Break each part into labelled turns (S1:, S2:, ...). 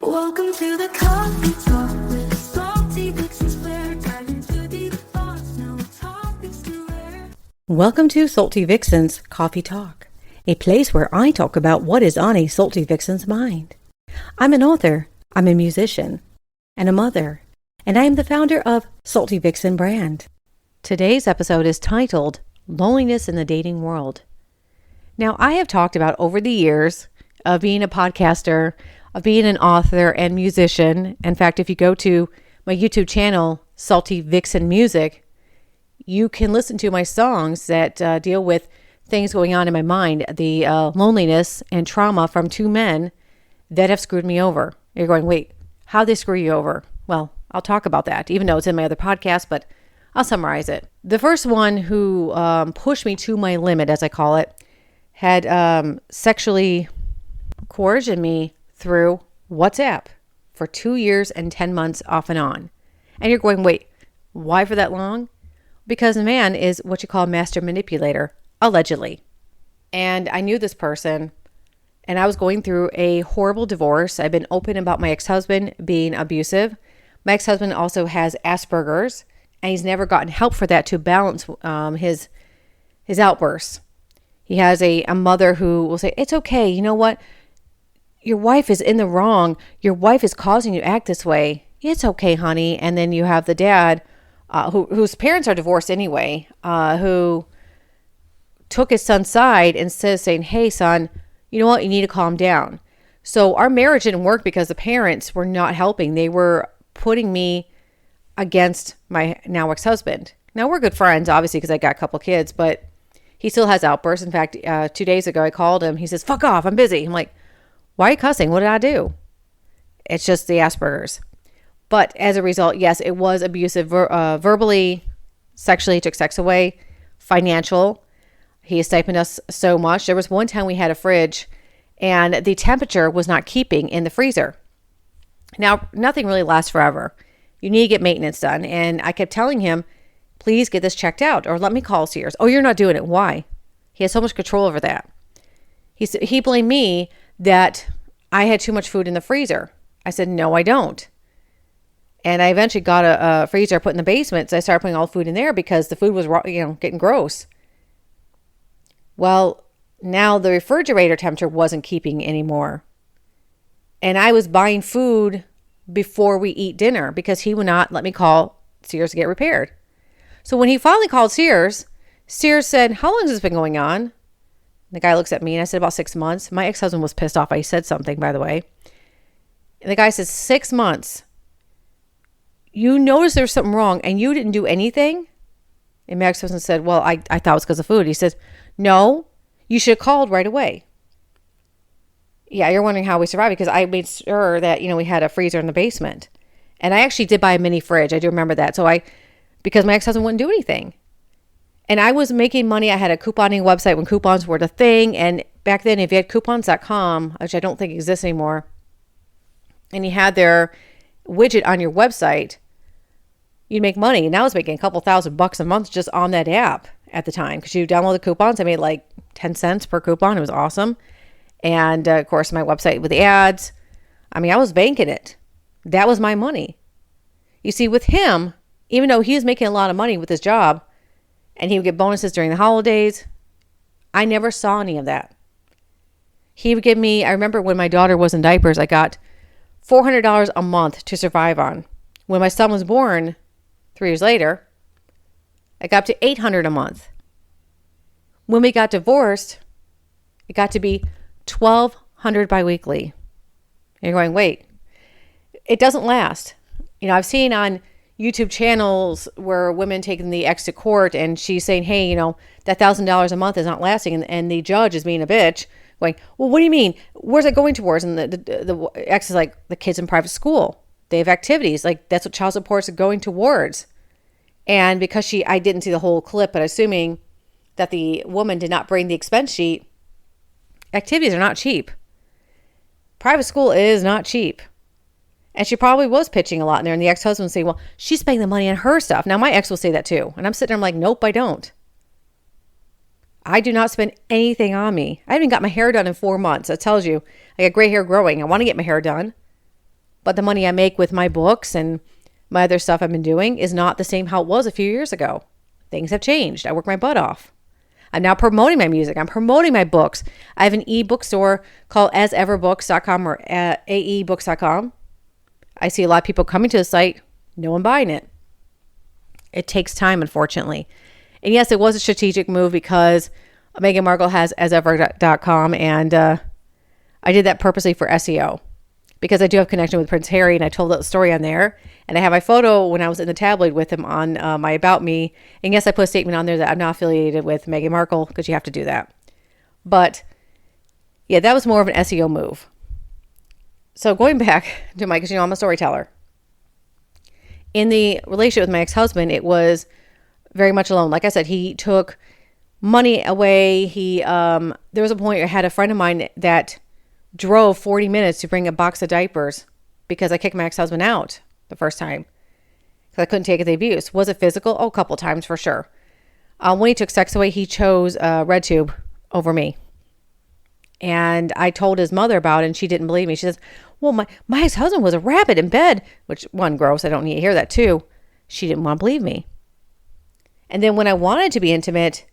S1: Welcome to the Coffee Talk with salty Vixens, where diving into deep thoughts, no topics to air.
S2: Welcome to Salty Vixen's Coffee Talk, a place where I talk about what is on a Salty Vixen's mind. I'm an author, I'm a musician, and a mother, and I am the founder of Salty Vixen brand. Today's episode is titled Loneliness in the Dating World. Now, I have talked about over the years of being a podcaster, of being an author and musician. In fact, if you go to my YouTube channel, Salty Vixen Music, you can listen to my songs that deal with things going on in my mind, the loneliness and trauma from two men that have screwed me over. You're going, wait, how'd they screw you over? Well, I'll talk about that, even though it's in my other podcast, but I'll summarize it. The first one who pushed me to my limit, as I call it, had sexually coercioned me through WhatsApp for 2 years and 10 months off and on. And you're going, wait, why for that long? Because the man is what you call a master manipulator, allegedly. And I knew this person, and I was going through a horrible divorce. I've been open about my ex-husband being abusive. My ex-husband also has Asperger's, and he's never gotten help for that to balance his outbursts. He has a mother who will say, it's okay, you know what? Your wife is in the wrong. Your wife is causing you to act this way. It's okay, honey. And then you have the dad, whose parents are divorced anyway, who took his son's side instead of saying, hey, son, you know what? You need to calm down. So our marriage didn't work because the parents were not helping. They were putting me against my now ex-husband. Now, we're good friends, obviously, because I got a couple kids, but he still has outbursts. In fact, 2 days ago, I called him. He says, fuck off. I'm busy. I'm like, why are you cussing? What did I do? It's just the Asperger's. But as a result, yes, it was abusive, verbally, sexually, took sex away, financial. He stipended us so much. There was one time we had a fridge and the temperature was not keeping in the freezer. Now, nothing really lasts forever. You need to get maintenance done. And I kept telling him, please get this checked out or let me call Sears. Oh, you're not doing it. Why? He has so much control over that. He blamed me that I had too much food in the freezer. I said, no, I don't. And I eventually got a freezer put in the basement. So I started putting all the food in there because the food was, getting gross. Well, now the refrigerator temperature wasn't keeping anymore. And I was buying food before we eat dinner because he would not let me call Sears to get repaired. So when he finally called Sears, Sears said, how long has this been going on? The guy looks at me and I said, about 6 months. My ex-husband was pissed off. I said something, by the way. And the guy says, 6 months. You noticed there was something wrong and you didn't do anything? And my ex-husband said, well, I thought it was because of food. He says, no, you should have called right away. Yeah, you're wondering how we survived because I made sure that, we had a freezer in the basement. And I actually did buy a mini fridge. I do remember that. Because my ex-husband wouldn't do anything. And I was making money. I had a couponing website when coupons were the thing. And back then, if you had coupons.com, which I don't think exists anymore, and you had their widget on your website, you'd make money. And I was making a couple $1,000 a month just on that app at the time. Because you download the coupons. I made like 10 cents per coupon. It was awesome. And of course, my website with the ads. I was banking it. That was my money. You see, with him, even though he was making a lot of money with his job, and he would get bonuses during the holidays, I never saw any of that. He would give me, I remember when my daughter was in diapers, I got $400 a month to survive on. When my son was born 3 years later, I got up to $800 a month. When we got divorced, it got to be $1,200 biweekly. And you're going, wait, it doesn't last. I've seen on YouTube channels where women taking the ex to court and she's saying, hey, that $1,000 a month is not lasting. And the judge is being a bitch going, well, what do you mean? Where's it going towards? And the ex is like, the kids in private school, they have activities. Like that's what child support is going towards. And because I didn't see the whole clip, but assuming that the woman did not bring the expense sheet, activities are not cheap. Private school is not cheap. And she probably was pitching a lot in there. And the ex-husband would say, well, she's spending the money on her stuff. Now, my ex will say that too. And I'm sitting there, I'm like, nope, I don't. I do not spend anything on me. I haven't got my hair done in 4 months. That tells you I got gray hair growing. I want to get my hair done. But the money I make with my books and my other stuff I've been doing is not the same how it was a few years ago. Things have changed. I work my butt off. I'm now promoting my music. I'm promoting my books. I have an ebook store called aseverbooks.com or aebooks.com. I see a lot of people coming to the site, no one buying it. It takes time, unfortunately. And yes, it was a strategic move because Meghan Markle has asever.com, and I did that purposely for SEO because I do have connection with Prince Harry, and I told that story on there. And I have my photo when I was in the tabloid with him on my About Me. And yes, I put a statement on there that I'm not affiliated with Meghan Markle because you have to do that. But yeah, that was more of an SEO move. So going back to because I'm a storyteller. In the relationship with my ex-husband, it was very much alone. Like I said, he took money away. There was a point I had a friend of mine that drove 40 minutes to bring a box of diapers because I kicked my ex-husband out the first time because I couldn't take the abuse. Was it physical? Oh, a couple times for sure. When he took sex away, he chose RedTube over me. And I told his mother about it, and she didn't believe me. She says, well, my ex-husband was a rabbit in bed, which, one, gross. I don't need to hear that, too. She didn't want to believe me. And then when I wanted to be intimate,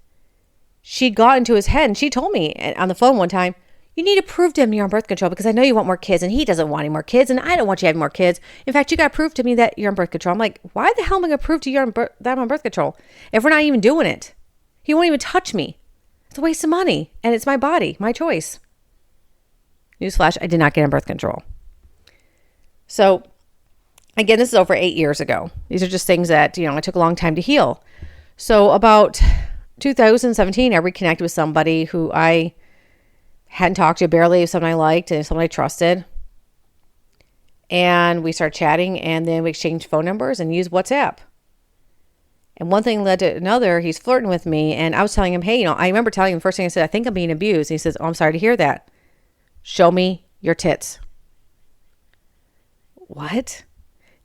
S2: she got into his head, and she told me on the phone one time, you need to prove to him you're on birth control because I know you want more kids, and he doesn't want any more kids, and I don't want you having more kids. In fact, you got to prove to me that you're on birth control. I'm like, why the hell am I going to prove to you that I'm on birth control if we're not even doing it? He won't even touch me. It's a waste of money, and it's my body, my choice. Newsflash, I did not get on birth control. So, again, this is over 8 years ago. These are just things that, I took a long time to heal. So, about 2017, I reconnected with somebody who I hadn't talked to barely, someone I liked and someone I trusted. And we started chatting, and then we exchanged phone numbers and used WhatsApp. And one thing led to another. He's flirting with me, and I was telling him, hey, I remember telling him the first thing I said, I think I'm being abused. And he says, oh, I'm sorry to hear that. Show me your tits. What?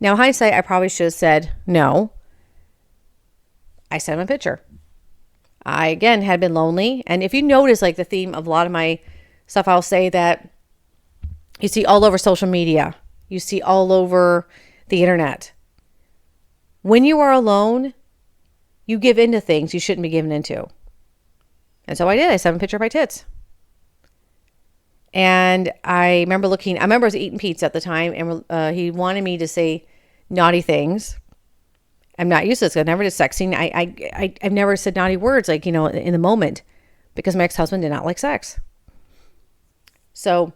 S2: Now, in hindsight, I probably should have said no. I sent him a picture. I, again, had been lonely. And if you notice, like the theme of a lot of my stuff, I'll say that you see all over social media. You see all over the internet. When you are alone, you give into things you shouldn't be given into. And so I did. I sent him a picture of my tits. And I remember I was eating pizza at the time, and he wanted me to say naughty things. I'm not used to this. I never did sexing. I've never said naughty words, in the moment, because my ex-husband did not like sex. So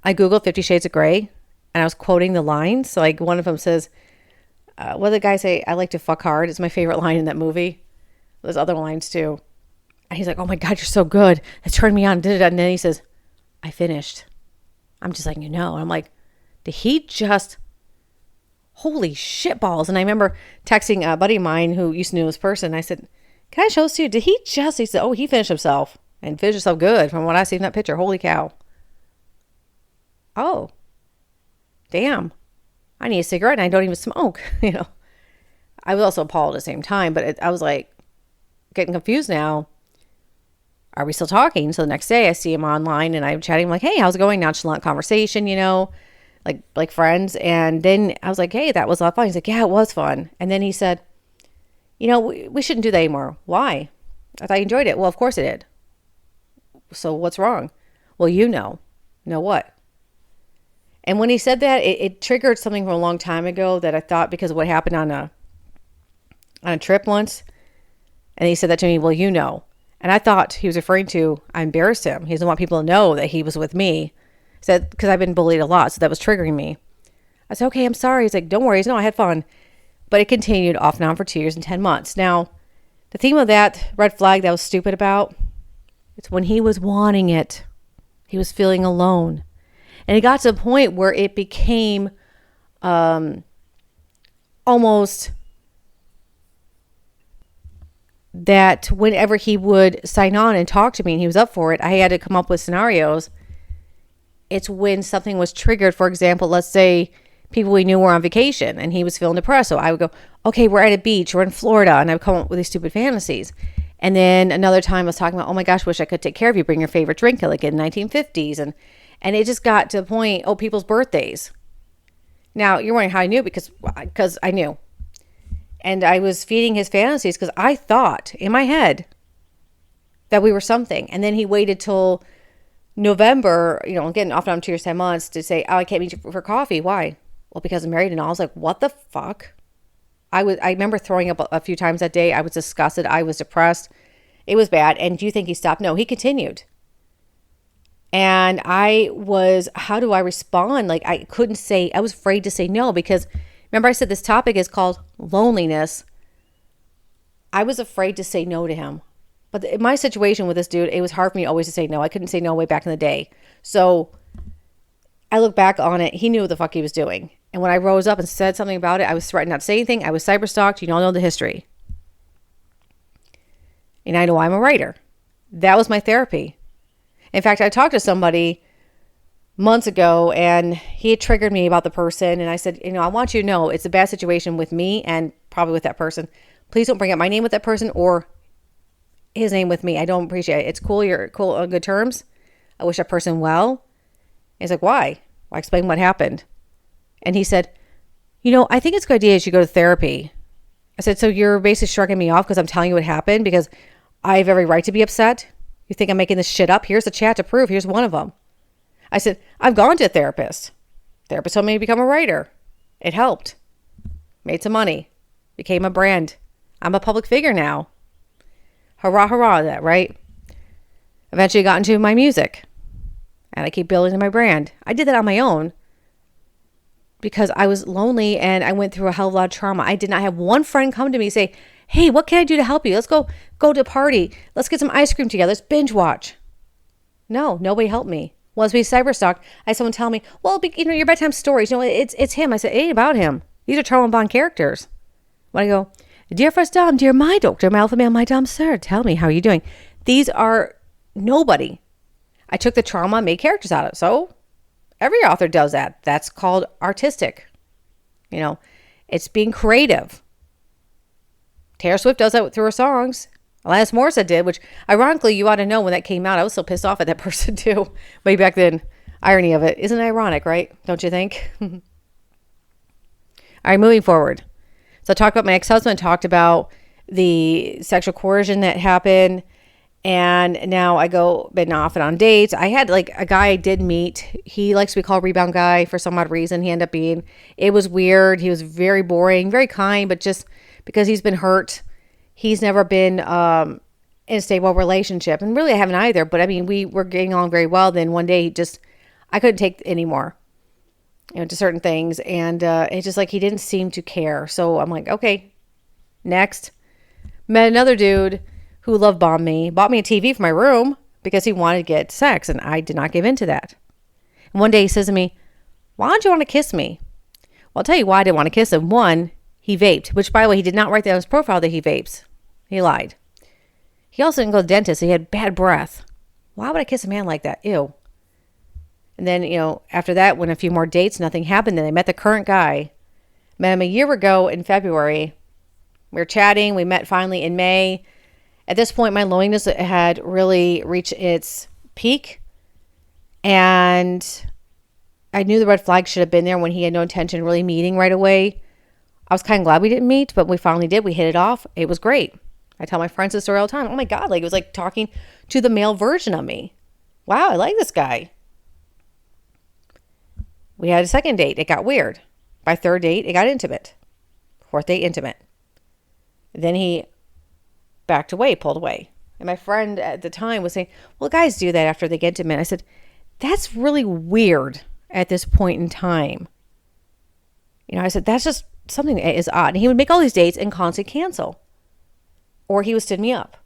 S2: I Googled 50 Shades of Grey, and I was quoting the lines. So one of them says, what did the guy say? I like to fuck hard. It's my favorite line in that movie. There's other lines too. And he's like, oh my God, you're so good. It turned me on. And then he says, I finished. I'm just letting you know. And I'm like, did he just, holy shit balls. And I remember texting a buddy of mine who used to know this person. I said, can I show this to you? Did he just, he said, oh, he finished himself and finished himself good from what I see in that picture. Holy cow. Oh, damn. I need a cigarette and I don't even smoke. I was also appalled at the same time, but I was like getting confused now. Are we still talking? So the next day I see him online and I'm chatting. I'm like, hey, how's it going? Nonchalant conversation, like friends. And then I was like, hey, that was a lot of fun. He's like, yeah, it was fun. And then he said, we shouldn't do that anymore. Why? I thought you enjoyed it. Well, of course I did. So what's wrong? Well, Know what? And when he said that, it triggered something from a long time ago that I thought, because of what happened on a trip once. And he said that to me, well, And I thought he was referring to, I embarrassed him. He doesn't want people to know that he was with me. He said, because I've been bullied a lot, so that was triggering me. I said, okay, I'm sorry. He's like, don't worry. He said, no, I had fun. But it continued off and on for 2 years and 10 months. Now, the theme of that red flag that I was stupid about, it's when he was wanting it. He was feeling alone. And it got to the point where it became almost that whenever he would sign on and talk to me and he was up for it, I had to come up with scenarios. It's when something was triggered. For example, let's say people we knew were on vacation and he was feeling depressed. So I would go, okay, we're at a beach, we're in Florida. And I would come up with these stupid fantasies. And then another time I was talking about, oh my gosh, wish I could take care of you. Bring your favorite drink like in the 1950s. And it just got to the point, people's birthdays. Now, you're wondering how I knew, because I knew. And I was feeding his fantasies because I thought in my head that we were something. And then he waited till November, getting off and on 2 years, 10 months to say, oh, I can't meet you for coffee. Why? Well, because I'm married and all. I was like, what the fuck? I remember throwing up a few times that day. I was disgusted. I was depressed. It was bad. And do you think he stopped? No, he continued. And how do I respond? Like, I was afraid to say no, because remember I said this topic is called loneliness. I was afraid to say no to him. But in my situation with this dude, it was hard for me always to say no. I couldn't say no way back in the day. So I look back on it. He knew what the fuck he was doing. And when I rose up and said something about it, I was threatened not to say anything. I was cyberstalked. You all know the history. And I know I'm a writer. That was my therapy. In fact, I talked to somebody months ago and he had triggered me about the person. And I said, I want you to know it's a bad situation with me and probably with that person. Please don't bring up my name with that person or his name with me. I don't appreciate it. It's cool. You're cool on good terms. I wish that person well. And he's like, why? I explained what happened. And he said, I think it's a good idea you should go to therapy. I said, so you're basically shrugging me off because I'm telling you what happened because I have every right to be upset? You think I'm making this shit up? Here's the chat to prove. Here's one of them. I said, I've gone to a therapist. Therapist told me to become a writer. It helped. Made some money. Became a brand. I'm a public figure now. Hurrah, hurrah, that, right? Eventually got into my music. And I keep building my brand. I did that on my own because I was lonely and I went through a hell of a lot of trauma. I did not have one friend come to me and say, hey, what can I do to help you? Let's go to a party. Let's get some ice cream together. Let's binge watch. No, nobody helped me. Was we cyberstalked. I had someone tell me, well, your bedtime stories, it's him. I said, it ain't about him. These are trauma bond characters. When I go, dear first Dom, dear my doctor, my alpha male, my Dom sir, tell me, how are you doing? These are nobody. I took the trauma, made characters out of it. So every author does that. That's called artistic. It's being creative. Taylor Swift does that through her songs. Alanis Morissette did, which ironically, you ought to know when that came out, I was so pissed off at that person too. Way back then. Irony of it. Isn't it ironic, right? Don't you think? All right, moving forward. So I talked about my ex-husband, talked about the sexual coercion that happened. And now been off and on dates. I had a guy I did meet. He likes to be called rebound guy for some odd reason. He ended up being, it was weird. He was very boring, very kind, but just because he's been hurt, he's never been in a stable relationship. And really I haven't either. But we were getting on very well. Then one day I couldn't take anymore, to certain things. And it's just he didn't seem to care. So I'm like, okay, next. Met another dude who love bombed me, bought me a TV for my room because he wanted to get sex, and I did not give in to that. And one day he says to me, why don't you want to kiss me? Well, I'll tell you why I didn't want to kiss him. One, he vaped, which, by the way, he did not write that on his profile that he vapes. He lied. He also didn't go to the dentist. He had bad breath. Why would I kiss a man like that? Ew. And then, after that, went a few more dates, nothing happened. Then I met the current guy. Met him a year ago in February. We were chatting. We met finally in May. At this point, my loneliness had really reached its peak. And I knew the red flag should have been there when he had no intention of really meeting right away. I was kind of glad we didn't meet, but we finally did. We hit it off. It was great. I tell my friends this story all the time. Oh my God, it was like talking to the male version of me. Wow, I like this guy. We had a second date. It got weird. By third date, it got intimate. Fourth date, intimate. Then he backed away, pulled away. And my friend at the time was saying, well, guys do that after they get intimate. I said, that's really weird at this point in time. I said, that's just something that is odd. And he would make all these dates and constantly cancel. Or he would stood me up.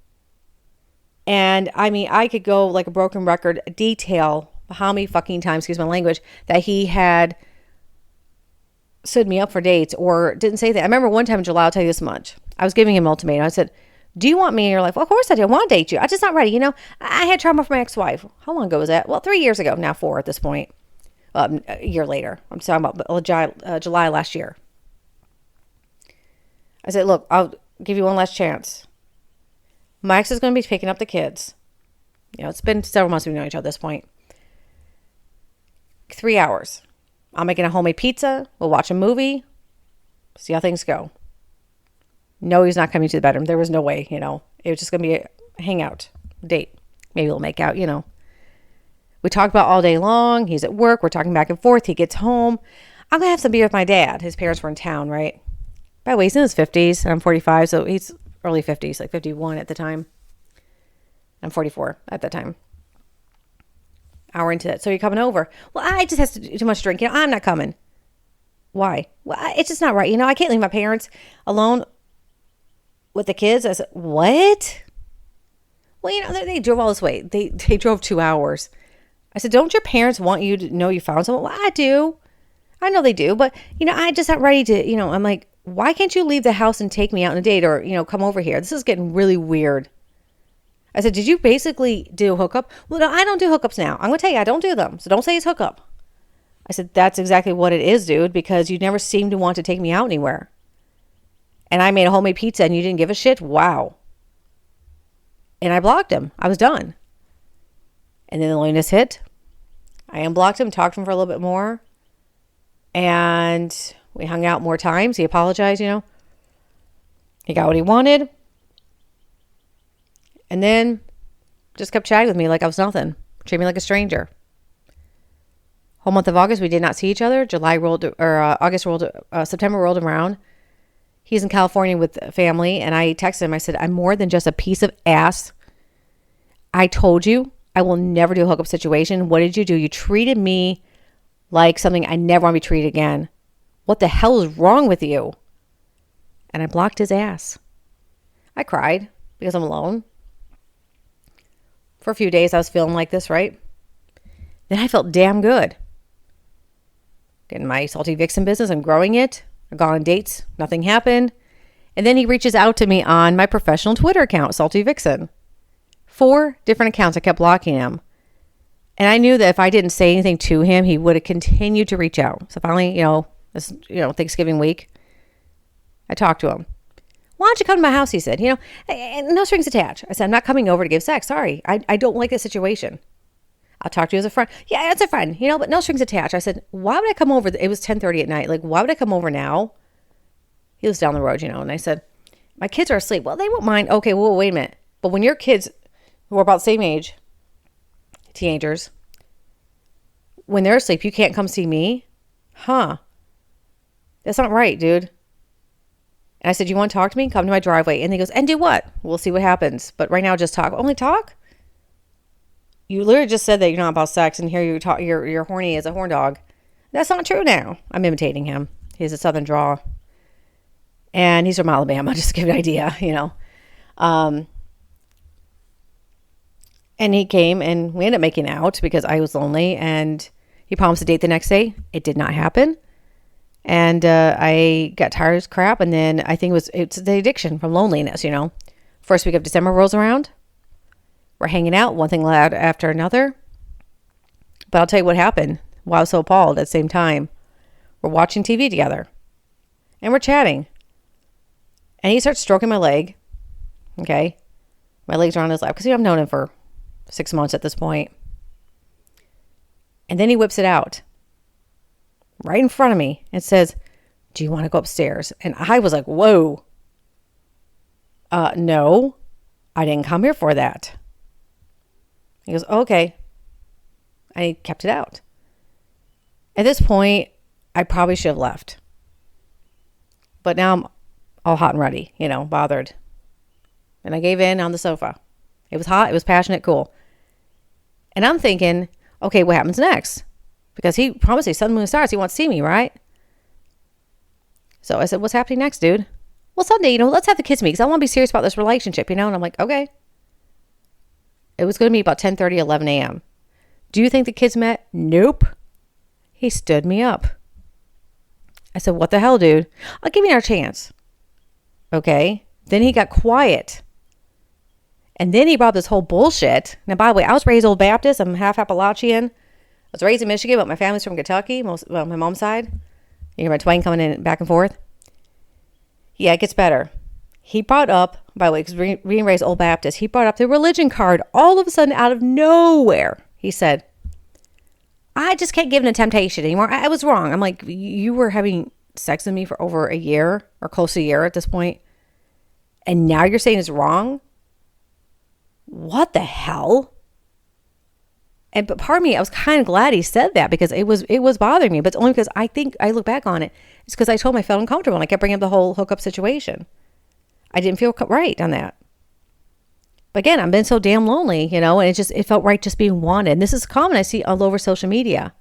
S2: And I could go like a broken record, detail how many fucking times, excuse my language, that he had stood me up for dates or didn't say that. I remember one time in July, I'll tell you this much. I was giving him an ultimatum. I said, do you want me in your life? Well, of course I do. I want to date you. I'm just not ready. I had trauma from my ex-wife. How long ago was that? Well, 3 years ago. Now 4 at this point. A year later. I'm talking about July last year. I said, look, I'll give you one last chance. My ex is going to be picking up the kids. It's been several months we've known each other at this point. 3 hours. I'm making a homemade pizza. We'll watch a movie. See how things go. No, he's not coming to the bedroom. There was no way, It was just going to be a hangout date. Maybe we'll make out, We talked about all day long. He's at work. We're talking back and forth. He gets home. I'm going to have some beer with my dad. His parents were in town, right? By the way, he's in his 50s. And I'm 45, so he's early 50s, like 51 at the time. I'm 44 at the time. Hour into it. So you're coming over. Well, I just has to do too much drink. I'm not coming. Why? Well, it's just not right. I can't leave my parents alone with the kids. I said, what? Well, they drove all this way. They drove 2 hours. I said, don't your parents want you to know you found someone? Well, I do. I know they do. But, I just not ready to, I'm like, why can't you leave the house and take me out on a date or, come over here? This is getting really weird. I said, did you basically do a hookup? Well, no, I don't do hookups now. I'm going to tell you, I don't do them. So don't say it's hookup. I said, that's exactly what it is, dude, because you never seem to want to take me out anywhere. And I made a homemade pizza and you didn't give a shit? Wow. And I blocked him. I was done. And then the loneliness hit. I unblocked him, talked to him for a little bit more. And we hung out more times. He apologized, He got what he wanted. And then just kept chatting with me like I was nothing. Treated me like a stranger. Whole month of August, we did not see each other. September rolled around. He's in California with family. And I texted him. I said, I'm more than just a piece of ass. I told you I will never do a hookup situation. What did you do? You treated me like something I never want to be treated again. What the hell is wrong with you? And I blocked his ass. I cried because I'm alone. For a few days, I was feeling like this, right? Then I felt damn good. Getting my Salty Vixen business. I'm growing it. I've gone on dates. Nothing happened. And then he reaches out to me on my professional Twitter account, Salty Vixen. 4 different accounts. I kept blocking him. And I knew that if I didn't say anything to him, he would have continued to reach out. So finally, Thanksgiving week, I talked to him. Why don't you come to my house? He said, no strings attached. I said, I'm not coming over to give sex. Sorry. I don't like this situation. I'll talk to you as a friend. Yeah, it's a friend, but no strings attached. I said, why would I come over? It was 10:30 at night. Like, why would I come over now? He lives down the road, and I said, my kids are asleep. Well, they won't mind. Okay, well, wait a minute. But when your kids, who are about the same age, teenagers, when they're asleep, you can't come see me? Huh? That's not right, dude. And I said, you want to talk to me? Come to my driveway. And he goes, and do what? We'll see what happens. But right now, just talk. Only talk? You literally just said that you're not about sex, and here you talk. You're horny as a horn dog. That's not true now. I'm imitating him. He has a southern drawl. And he's from Alabama, just to give you an idea, And he came, and we ended up making out because I was lonely, and he promised a date the next day. It did not happen. And I got tired as crap. And then I think it's the addiction from loneliness, First week of December rolls around. We're hanging out, one thing led after another. But I'll tell you what happened while I was so appalled at the same time. We're watching TV together. And we're chatting. And he starts stroking my leg. Okay. My legs are on his lap. Because I've known him for 6 months at this point. And then he whips it out. Right in front of me. And says, do you want to go upstairs? And I was like, whoa. No. I didn't come here for that. He goes, okay. I kept it out. At this point, I probably should have left. But now I'm all hot and ready, bothered. And I gave in on the sofa. It was hot. It was passionate, cool. And I'm thinking, okay, what happens next? Because he promised me Sun, Moon, Stars. He wants to see me, right? So I said, what's happening next, dude? Well, Sunday, let's have the kids meet because I want to be serious about this relationship, And I'm like, okay. It was going to be about 10:30, 11 a.m. Do you think the kids met? Nope. He stood me up. I said, what the hell, dude? I'll give you another chance. Okay. Then he got quiet. And then he brought this whole bullshit. Now, by the way, I was raised Old Baptist. I'm half Appalachian. I was raised in Michigan, but my family's from Kentucky, my mom's side. You hear my twang coming in back and forth. Yeah, it gets better. He brought up, by the way, because being raised Old Baptist, he brought up the religion card all of a sudden out of nowhere. He said, I just can't give in to temptation anymore. I was wrong. I'm like, you were having sex with me for over a year or close to a year at this point, and now you're saying it's wrong? What the hell? But part of me, I was kind of glad he said that, because it was bothering me. But it's only because I think I look back on it. It's because I told him I felt uncomfortable, and I kept bringing up the whole hookup situation. I didn't feel right on that. But again, I've been so damn lonely, and it felt right just being wanted. And this is common. I see all over social media.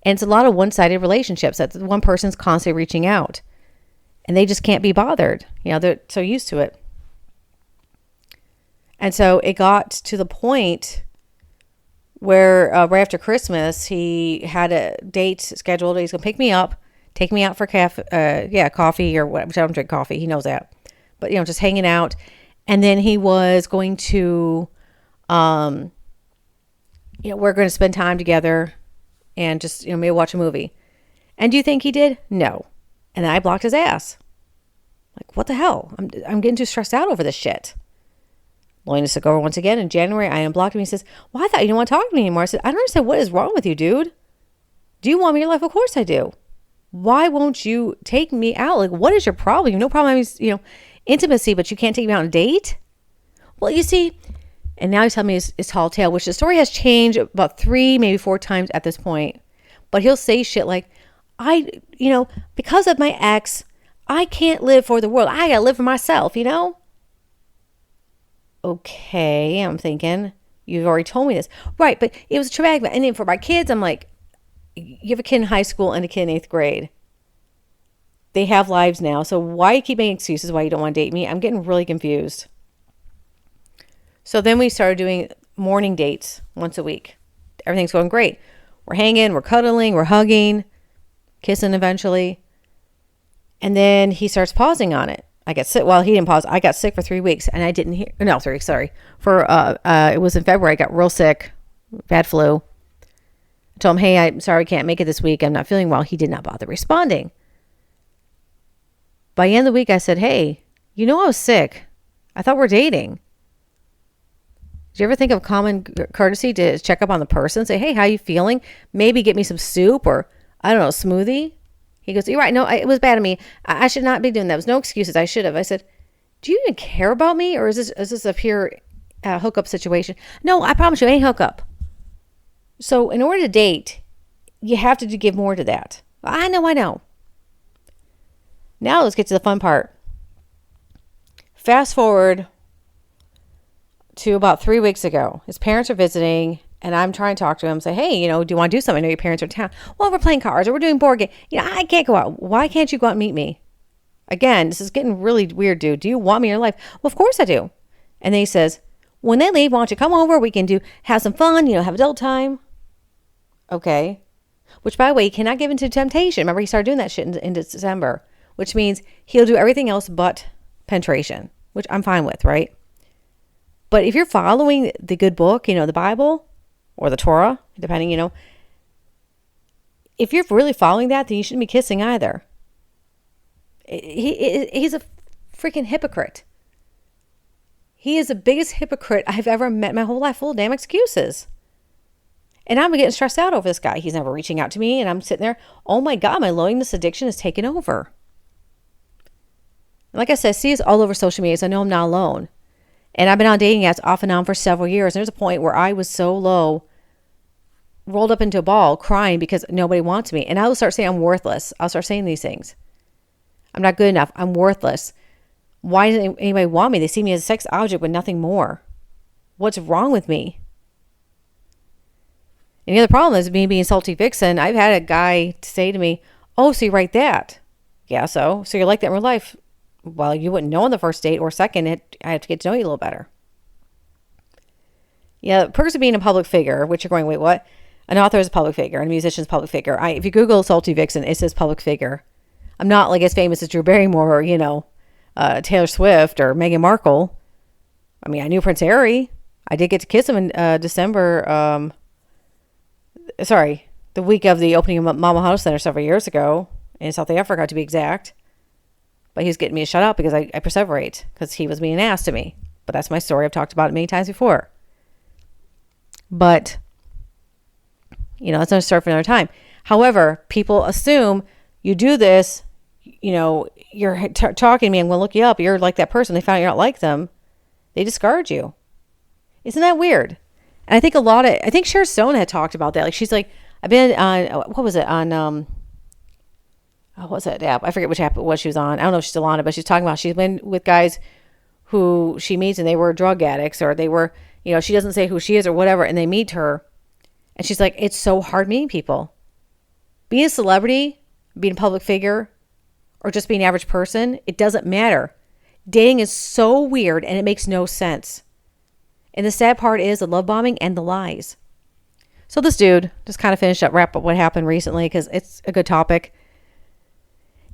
S2: And it's a lot of one-sided relationships that one person's constantly reaching out, and they just can't be bothered. They're so used to it. And so it got to the point where right after Christmas, he had a date scheduled. He's going to pick me up, take me out for coffee or whatever. I don't drink coffee. He knows that. But, just hanging out. And then he was going to, we're going to spend time together and just, maybe watch a movie. And do you think he did? No. And then I blocked his ass. Like, what the hell? I'm getting too stressed out over this shit. Willingness to go once again in January, I unblocked him. He says, well, I thought you didn't want to talk to me anymore. I said, I don't understand. What is wrong with you, dude? Do you want me in your life? Of course I do. Why won't you take me out? Like, what is your problem? You have no problem having, intimacy, but you can't take me out on a date? Well, you see, and now he's telling me his tall tale, which the story has changed about 3, maybe 4 times at this point. But he'll say shit like, because of my ex, I can't live for the world. I gotta live for myself, Okay, I'm thinking, you've already told me this. Right, but it was traumatic. And then for my kids, I'm like, you have a kid in high school and a kid in 8th grade. They have lives now. So why you keep making excuses why you don't want to date me? I'm getting really confused. So then we started doing morning dates once a week. Everything's going great. We're hanging, we're cuddling, we're hugging, kissing eventually. And then he starts pausing on it. I got sick. Well, he didn't pause. I got sick for 3 weeks and I didn't hear. No, 3 weeks, sorry. It was in February. I got real sick, bad flu. I told him, hey, I'm sorry, I can't make it this week. I'm not feeling well. He did not bother responding. By the end of the week, I said, hey, I was sick. I thought we're dating. Did you ever think of common courtesy to check up on the person? Say, hey, how you feeling? Maybe get me some soup or, I don't know, smoothie. He goes, you're right. No, it was bad of me. I should not be doing that. There was no excuses. I should have. I said, do you even care about me? Or is this a pure hookup situation? No, I promise you, it ain't hookup. So in order to date, you have to give more to that. I know. Now let's get to the fun part. Fast forward to about 3 weeks ago. His parents are visiting, and I'm trying to talk to him. Say, hey, do you want to do something? I know your parents are in town. Well, we're playing cards or we're doing board game. I can't go out. Why can't you go out and meet me? Again, this is getting really weird, dude. Do you want me in your life? Well, of course I do. And then he says, when they leave, why don't you come over? We can have some fun, have adult time. Okay. Which, by the way, he cannot give into temptation. Remember, he started doing that shit in December, which means he'll do everything else but penetration, which I'm fine with, right? But if you're following the good book, the Bible or the Torah, depending, if you're really following that, then you shouldn't be kissing either. He's a freaking hypocrite. He is the biggest hypocrite I've ever met in my whole life, full of damn excuses. And I'm getting stressed out over this guy. He's never reaching out to me, and I'm sitting there, oh my God, my loneliness addiction is taking over. And like I said, I see this all over social media, so I know I'm not alone. And I've been on dating apps off and on for several years. And there's a point where I was so low, rolled up into a ball, crying because nobody wants me. And I will start saying I'm worthless. I'll start saying these things. I'm not good enough. I'm worthless. Why doesn't anybody want me? They see me as a sex object but nothing more. What's wrong with me? And the other problem is me being salty vixen. I've had a guy say to me, oh, so you write that? Yeah, so you're like that in real life. Well, you wouldn't know on the first date or second. I have to get to know you a little better. Yeah, the perks of being a public figure, which you're going, wait, what? An author is a public figure and a musician is a public figure. If you Google salty vixen, it says public figure. I'm not like as famous as Drew Barrymore or, Taylor Swift or Meghan Markle. I mean, I knew Prince Harry. I did get to kiss him in December. The week of the opening of Mama House Center several years ago in South Africa, to be exact. But he was getting me to shut up because I perseverate because he was being an ass to me. But that's my story. I've talked about it many times before. But That's another story for another time. However, people assume you do this, you're talking to me, I'm going to look you up. You're like that person. They found out you're not like them. They discard you. Isn't that weird? And I think Cher Stone had talked about that. Like, she's like, I've been on, what was it? On, what was that app? I forget what she was on. I don't know if she's still on it, but she's talking about she's been with guys who she meets and they were drug addicts, or they were, she doesn't say who she is or whatever, and they meet her. And she's like, it's so hard meeting people. Being a celebrity, being a public figure, or just being an average person, it doesn't matter. Dating is so weird and it makes no sense. And the sad part is the love bombing and the lies. So this dude, just kind of wrap up what happened recently because it's a good topic.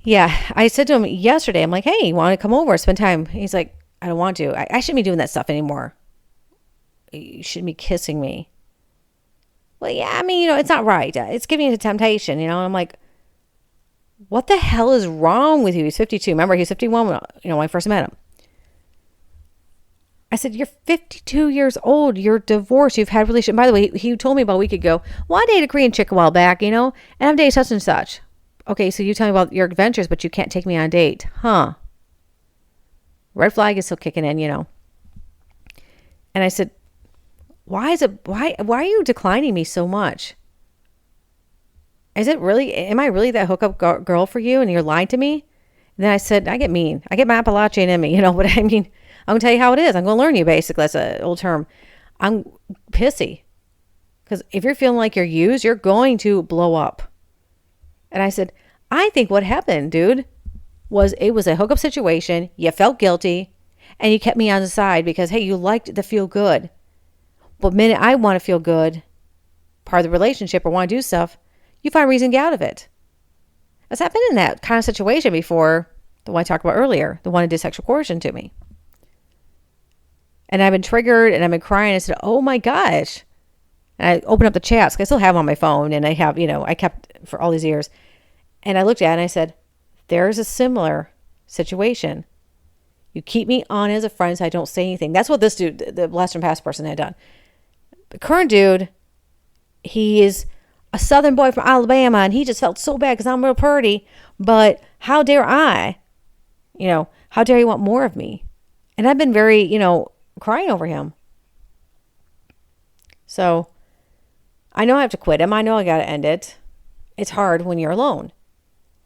S2: Yeah, I said to him yesterday, I'm like, hey, you want to come over, spend time? He's like, I don't want to. I shouldn't be doing that stuff anymore. You shouldn't be kissing me. Well, yeah, I mean, it's not right. It's giving you temptation, And I'm like, what the hell is wrong with you? He's 52. Remember, he's 51 when I first met him. I said, you're 52 years old. You're divorced. You've had a relationship. By the way, he told me about a week ago, well, I dated a Korean chick a while back, and I'm dating such and such. Okay, so you tell me about your adventures, but you can't take me on a date. Huh. Red flag is still kicking in, And I said, why are you declining me so much? Am I really that hookup girl for you and you're lying to me? And then I said, I get mean. I get my Appalachian in me, but I mean, I'm going to tell you how it is. I'm going to learn you, basically. That's an old term. I'm pissy. Because if you're feeling like you're used, you're going to blow up. And I said, I think what happened, dude, was it was a hookup situation. You felt guilty. And you kept me on the side because, hey, you liked the feel good. But the minute I want to feel good, part of the relationship, or want to do stuff, you find a reason to get out of it. I've been in that kind of situation before, the one I talked about earlier, the one who did sexual coercion to me. And I've been triggered and I've been crying. I said, oh my gosh. And I opened up the chats, because I still have them on my phone, and I have, I kept for all these years. And I looked at it and I said, there's a similar situation. You keep me on as a friend so I don't say anything. That's what this dude, the blast from past person, had done. The current dude, he is a southern boy from Alabama, and he just felt so bad because I'm real pretty. But how dare I? How dare you want more of me? And I've been very, crying over him. So I know I have to quit him. I know I got to end it. It's hard when you're alone.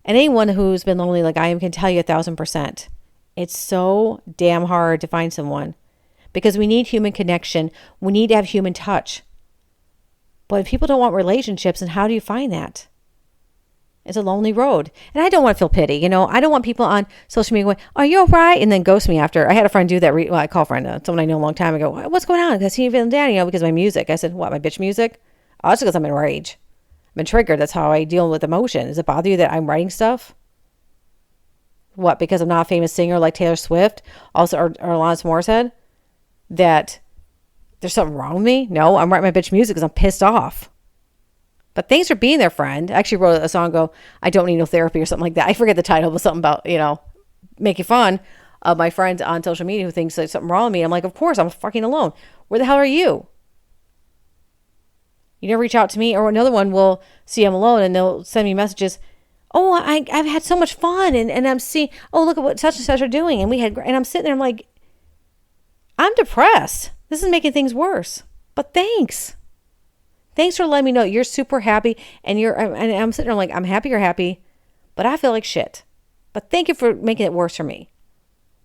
S2: And anyone who's been lonely like I am can tell you 1,000%. It's so damn hard to find someone, because we need human connection. We need to have human touch. But if people don't want relationships, then how do you find that? It's a lonely road. And I don't want to feel pity. I don't want people on social media going, are you all right? And then ghost me after. I had a friend do that. I call a friend, someone I know a long time ago. What's going on? Because he feeling down, because of my music. I said, what, my bitch music? Oh, it's because I'm in rage. I've been triggered. That's how I deal with emotion. Does it bother you that I'm writing stuff? What, because I'm not a famous singer like Taylor Swift, also, or Alanis Morissette, that there's something wrong with me? No, I'm writing my bitch music because I'm pissed off. But thanks for being there, friend. I actually wrote a song, I don't need no therapy, or something like that. I forget the title, but something about, making fun of my friends on social media who thinks there's something wrong with me. I'm like, of course, I'm fucking alone. Where the hell are you? You never reach out to me. Or another one will see I'm alone and they'll send me messages. Oh, I've had so much fun, and I'm seeing, oh, look at what such and such are doing. And I'm sitting there, I'm like, I'm depressed. This is making things worse. But thanks. Thanks for letting me know you're super happy, and I'm sitting there like, I'm happy you're happy, but I feel like shit. But thank you for making it worse for me.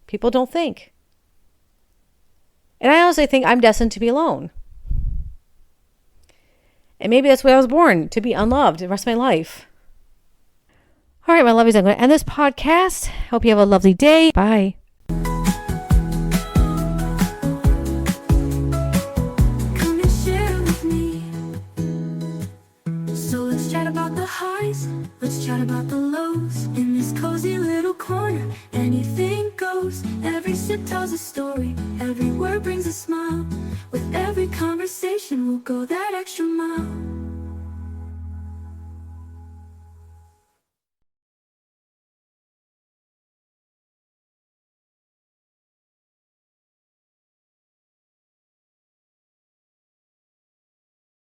S2: People don't think. And I honestly think I'm destined to be alone. And maybe that's why I was born, to be unloved the rest of my life. All right, my lovies, I'm going to end this podcast. Hope you have a lovely day. Bye.
S1: Come and share with me. So let's chat about the highs, let's chat about the lows. In this cozy little corner, anything goes. Every sip tells a story, every word brings a smile. With every conversation, we'll go that extra mile.